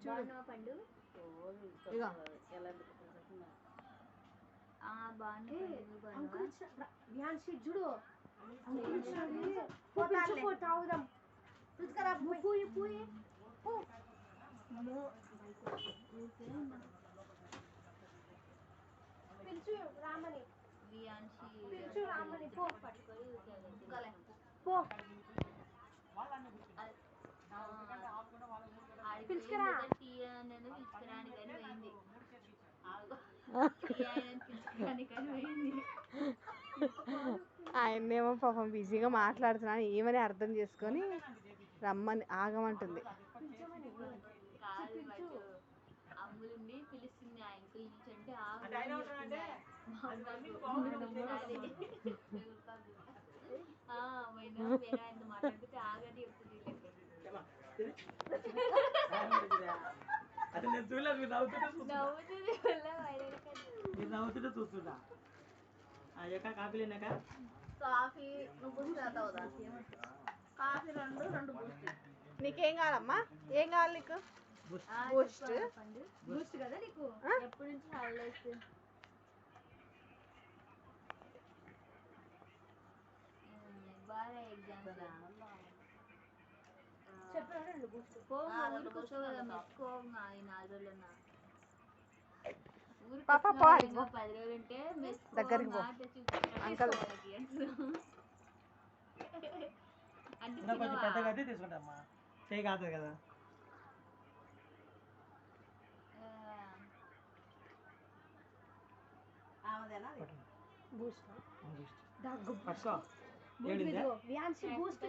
బాగున్నావా పండు? ఇగో చూడు తాగుదాం. పిలుచు రామని పిలుచు రామని పో పో పిలుచుకురా ఆయన్నేమో పాపం బిజీగా మాట్లాడుతున్నాను ఏమని అర్థం చేసుకొని రమ్మని ఆగమంటుంది. అమ్ములుండి పిలుస్తుంది ఆ అంకుల్ నుంచి అంటే వేరే ఆయనతో మాట్లాడుతుంటే ఆగని చెప్తుంది. చూస్తున్నా కాఫీ కాఫీ రెండు నీకేం కావాలమ్మా? ఏం కావాలి నీకు? బూస్ట్ బూస్ట్ కదా నీకు? ఎప్పటి నుంచి హాలిడేస్? బాగా ఎగ్జామ్స్ పాప 10 రోజులు ఉంటే దగ్గరికి పో అంకల్. కొంచెం పెద్దగా అయితే తీసుకుంటామ్మా, చేయి కాదు కదా. Boost Boost